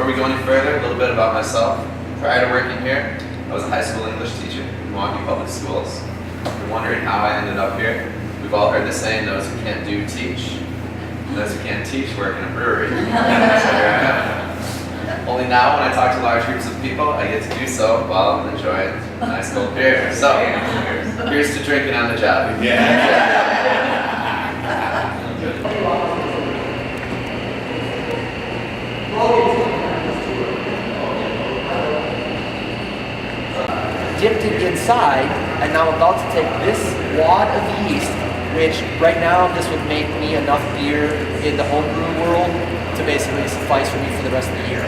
before we go any further, a little bit about myself. Prior to working here, I was a high school English teacher in Milwaukee Public Schools. If you're wondering how I ended up here, we've all heard the saying, those who can't do, teach. And those who can't teach work in a brewery. So here I am. Only now, when I talk to large groups of people, I get to do so while I'm enjoying a nice cold beer. So, here's to drinking on the job. Dipped it inside, and now I'm about to take this wad of yeast, which right now this would make me enough beer in the homebrew world to basically suffice for me for the rest of the year.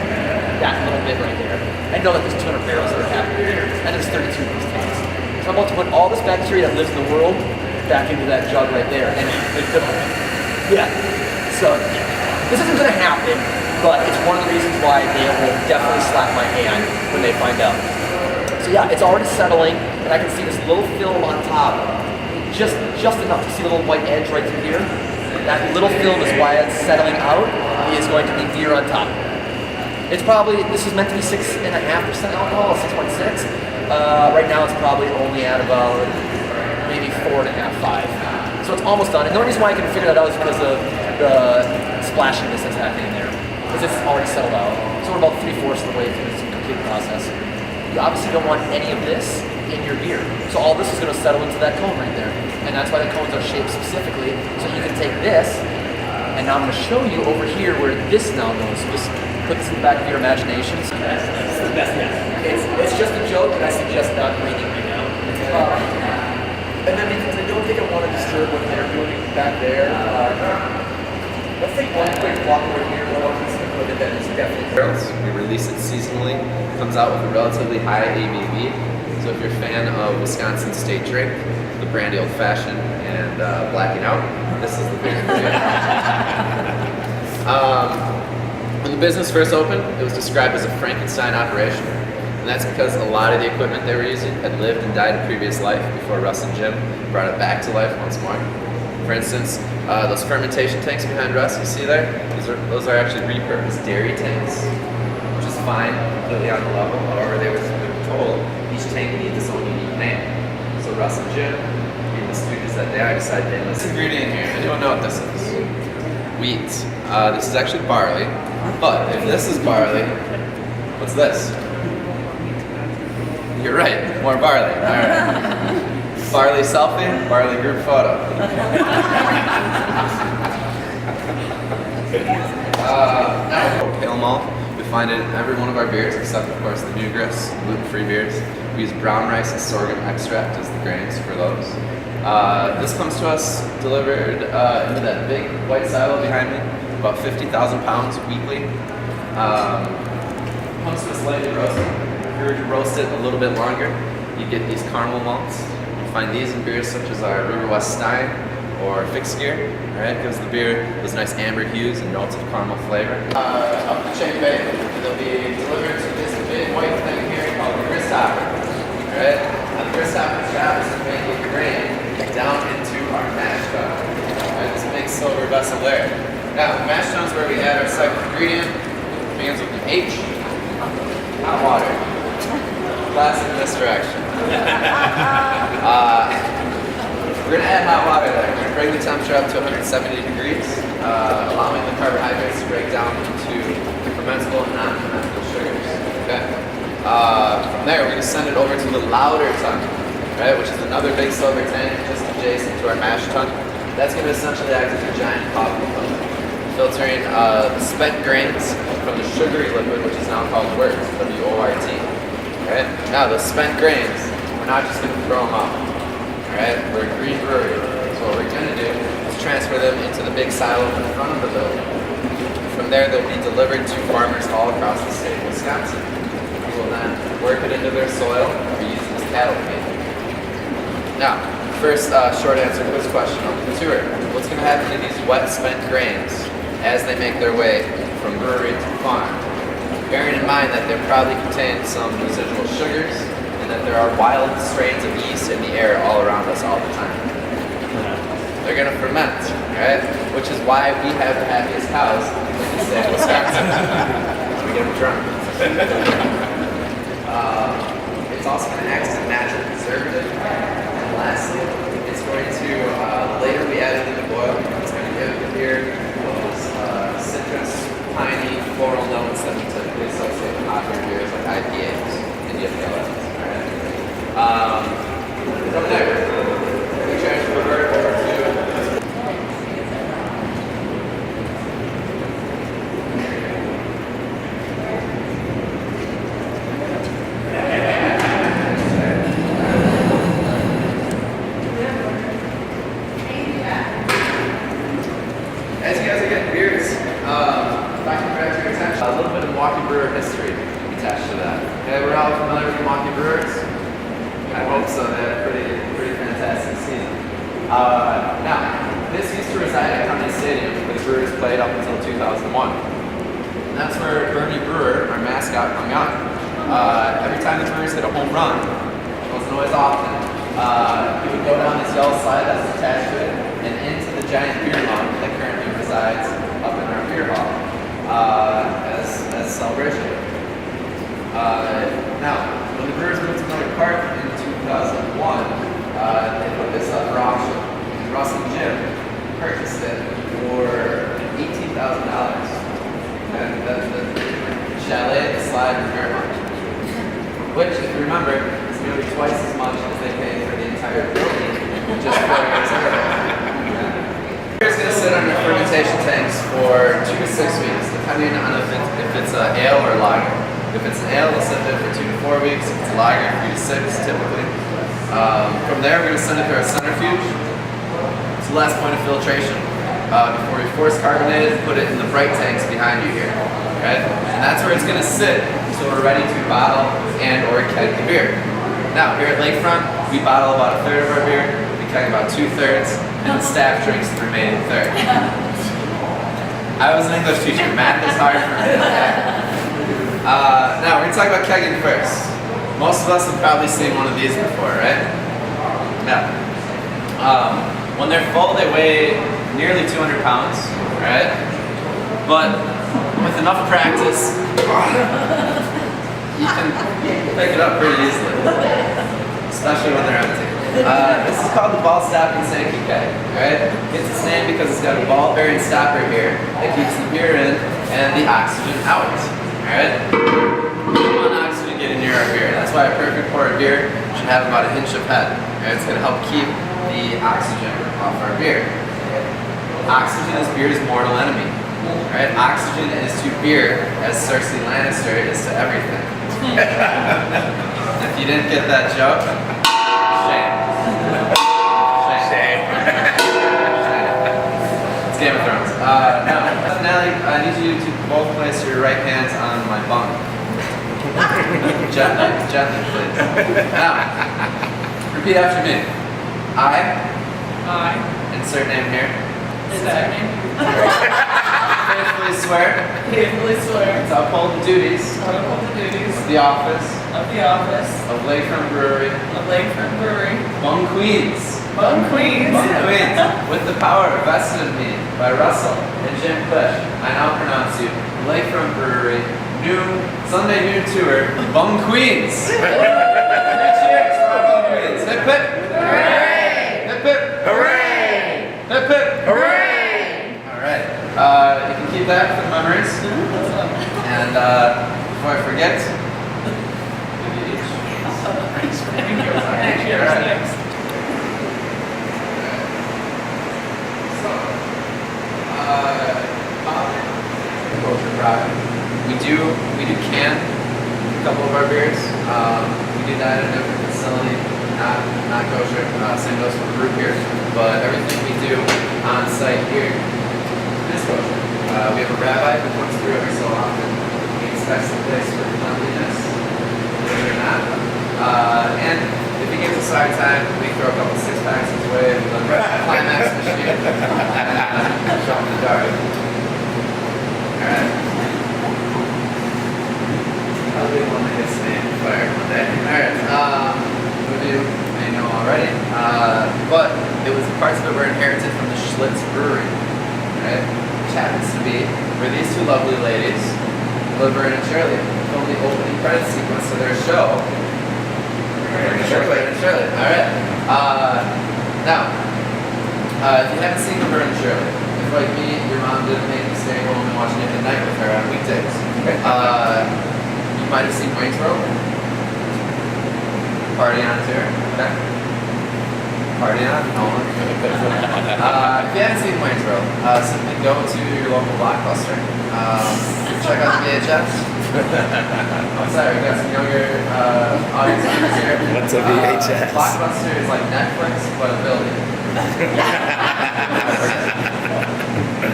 That little bit right there. I know that there's 200 barrels that are happening here, and there's 32 of these tanks. So I'm about to put all this bacteria that lives in the world back into that jug right there, and so this isn't going to happen, but it's one of the reasons why they will definitely slap my hand when they find out. So yeah, it's already settling, and I can see this little film on top. Just enough to see the little white edge right through here. That little film is why it's settling out. Is going to be beer on top. It's probably, this is meant to be 6.5% alcohol, 6.6. Right now it's probably only at about maybe 4.5, 5. So it's almost done. And the only reason why I can figure that out is because of the splashiness that's happening in there. Because it's already settled out. So we're about 3/4 of the way through this complete process. You obviously don't want any of this in your beer. So all this is going to settle into that cone right there. And that's why the cones are shaped specifically. So you can take this, and now I'm going to show you over here where this now goes. So just put this in the back of your imagination. It's the best, It's just a joke, and I suggest not reading right now. And then because I don't think I want to disturb what they're doing back there, let's take one quick walk over here. That is definitely barrels. We release it seasonally. It comes out with a relatively high ABV. So if you're a fan of Wisconsin State Drink, the brandy old fashioned, and blacking out, this is the beer for you. When the business first opened, it was described as a Frankenstein operation. And that's because a lot of the equipment they were using had lived and died a previous life before Russ and Jim brought it back to life once more. For instance, those fermentation tanks behind Russ, you see there, those are actually repurposed dairy tanks, which is fine, completely on the level. However, they were told each tank needs its own unique name. So Russ and Jim, being the students that they are, decided to name this ingredient here. Anyone know what this is? Wheat. This is actually barley, but if this is barley, what's this? You're right, more barley. All right. Barley selfie, barley group photo. Now, pale malt. We find it in every one of our beers, except of course the New Grist gluten-free beers. We use brown rice and sorghum extract as the grains for those. This comes to us delivered into that big white silo behind me, about 50,000 pounds weekly. Comes to us lightly roasted. If you were to roast it a little bit longer, you get these caramel malts. Find these in beers such as our River West Stein or Fixed Gear, right? Gives the beer those nice amber hues and notes of caramel flavor. Up the chain bay, they'll be delivered to this big white thing here called the grist hopper, right? Now the grist hopper's job is to make a grain down into our mash tun, right? This big silver vessel there. Now the mash tun's where we add our second ingredient. It begins with an H, hot water. Classic misdirection. We're going to add hot water there. We're going to bring the temperature up to 170 degrees, allowing the carbohydrates to break down into fermentable and non-fermentable sugars. Okay. From there, we're going to send it over to the lauter tun, right, which is another big silver tank just adjacent to our mash tun. That's going to essentially act as a giant coffee filter, filtering the spent grains from the sugary liquid, which is now called wort, W-O-R-T. Right? Now, the spent grains, we're not just going to throw them out. Right? We're a green brewery. So what we're going to do is transfer them into the big silo in the front of the building. From there, they'll be delivered to farmers all across the state of Wisconsin. We will then work it into their soil or use it as cattle feed. Now, first short answer to this question on the tour. What's going to happen to these wet spent grains as they make their way from brewery to farm? Bearing in mind that they probably contain some residual sugars and that there are wild strains of yeast in the air all around us all the time. They're going to ferment, right? Which is why we have the happiest cows in the state of Wisconsin. We get them drunk. It's also going to act as a natural preservative. And lastly, it's going to later be added into boil. It's going to give the beer those citrus, piney, floral notes that we typically associate with hotter beers like IPAs, India Pale Ales. From there, we transfer over to as you guys are getting beers, if I can direct your attention, a little bit of MILWAUKEE brewer history attached to that. Okay, we're all familiar with MILWAUKEE brewers. I hope so. They had a pretty fantastic season. Now, this used to reside at Company Stadium, where the Brewers played up until 2001. And that's where Bernie Brewer, our mascot, hung out. Every time the Brewers hit a home run, it wasn't always often, he would go down this yellow slide that's attached to it and into the giant beer mug that currently resides up in our beer hall as a celebration. Now, when the Brewers moved to Miller Park in 2001, they put this up for auction. And Russ and Jim purchased it for $18,000. And the chalet, the slide, and beer mug, which, if you remember, is nearly twice as much as they paid for the entire building just 4 years ago. Beer is going to sit under fermentation tanks for 2 to 6 weeks, depending on if it's an ale or a lager. If it's an ale, it'll sit there for 2 to 4 weeks. If it's a lager, 3 to 6 typically. From there, we're going to send it through a centrifuge. It's the last point of filtration before we force carbonate it and put it in the bright tanks behind you here. Okay? And that's where it's going to sit until we're ready to bottle and or keg the beer. Now, here at Lakefront, we bottle about 1/3 of our beer, we keg about 2/3, and the staff drinks the remaining third. I was an English teacher. Math is hard for me. Now, we're going to talk about kegging first. Most of us have probably seen one of these before, right? Now, when they're full, they weigh nearly 200 pounds, right? But with enough practice, you can pick it up pretty easily, especially when they're empty. This is called the ball stopping Sankey keg, right? It's its name because it's got a ball bearing stopper here that keeps the beer in and the oxygen out, right? We want oxygen getting near our beer. That's why a perfect pour of beer should have about 1 inch of head. Right? It's going to help keep the oxygen off our beer. Oxygen is beer's mortal enemy. Right? Oxygen is to beer as Cersei Lannister is to everything. If you didn't get that joke, shame. Shame. It's Game of Thrones. Now, Nelly, I need you to both place your right hands on my bum. Gently, please. Now, repeat after me. I, insert name here. Insert name. Faithfully swear. Faithfully swear. To uphold the duties. Uphold the duties. Of the office. Of the office. Of Lakefront Brewery. Of Lakefront Brewery. Bung Queens. Bung Queens. Bung Queens. With the power vested in me by Russell and Jim Clish, I now pronounce you Lakefront Brewery, Sunday noon tour, Bung Queens. Cheers for Bung Queens. Hip hip. Hooray! Hip hip. Hooray! Hip hip. Hooray! Alright. You can keep that for the memories. And before I forget, give you each. Cheers next. We do can a couple of our beers. We do that at a different facility, not kosher. Same goes for root beer, but everything we do on site here is kosher. We have a rabbi who comes through every so often. He inspects the place for cleanliness, believe it or not. And if he gives us hard time, we throw a couple 6-packs his way with a climax machine and show him the dark. Alright. I'll be the one that gets the name fired one day. Alright, some of you may know already, but parts of it were inherited from the Schlitz Brewery, right? Which happens to be where these two lovely ladies Laverne and Shirley filmed the opening credits sequence of their show. Laverne and Shirley. All right. Now, if you haven't seen Laverne and Shirley, if like me, your mom didn't make you stay home and watching it at night with her on weekdays, you might have seen Wayne's World. Party on tour. Okay. Party on. Nolan. If you haven't seen Wayne's World, simply go to your local Blockbuster. Check out the VHS. I'm sorry, we got some younger audience members here. What's a VHS? Blockbuster is like Netflix, but a building.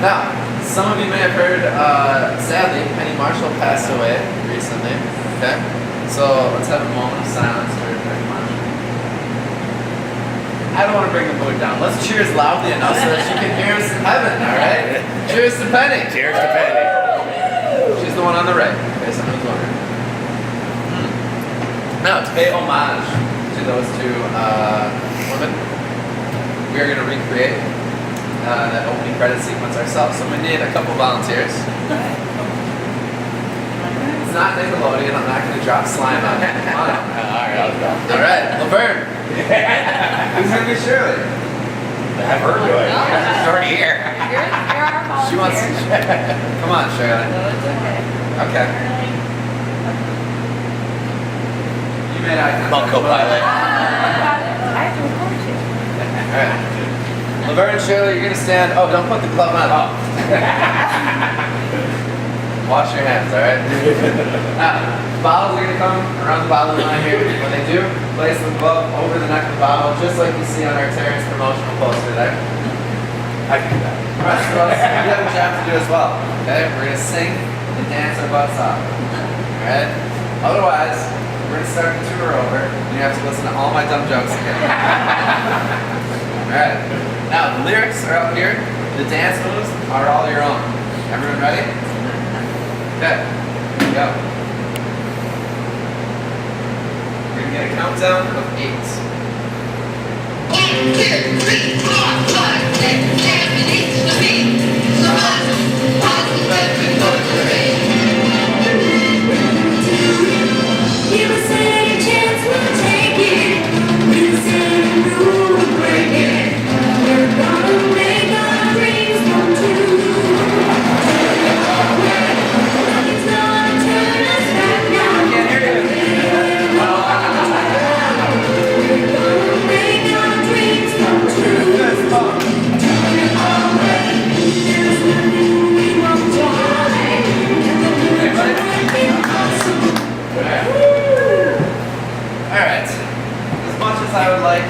Now, some of you may have heard, sadly, Penny Marshall passed away recently. Okay, so let's have a moment of silence for Penny Marshall. I don't want to bring the mood down. Let's cheers loudly enough so that she can hear us in heaven. All right. Cheers to Penny. Cheers to Penny. She's the one on the right. Okay, someone's wondering. Now, to pay homage to those two women, we are going to recreate that opening credit sequence ourselves. So we need a couple volunteers. It's not Nickelodeon. I'm not going to drop slime on it. Come on. All right, Laverne. Who's going to be Shirley? Have her do it. She's already here. You're our volunteer. She wants to. Come on, Shirley. No, it's okay. Okay. You made eye contact. Come on, co-pilot. I have to record you. All right. Laverne and Shirley, you're going to stand. Oh, don't put the glove on. Oh. Wash your hands, all right? Now, bottles are going to come around the bottle line here. When they do, place the glove over the neck of the bottle, just like you see on our Terrence promotional poster there. I can do that. All right, so we have a job to do as well. Okay, we're going to sing and dance our butts off. All right? Otherwise, we're going to start the tour over, and you have to listen to all my dumb jokes again. All right. Now, the lyrics are up here. The dance moves are all your own. Everyone ready? Okay, here we go. We're going to get a countdown of 8. 1, 2, 3, 4, 5, 6, 7, 8, the beat. So give us any chance, we'll take it. We'll say no, we'll break it. We're gonna make our dreams come true. Nothing's gonna turn us back now. I can't hear you. We're gonna make our dreams come true. Turn it our way. There's nothing we won't try. And the future might be awesome. Alright. As much as I would like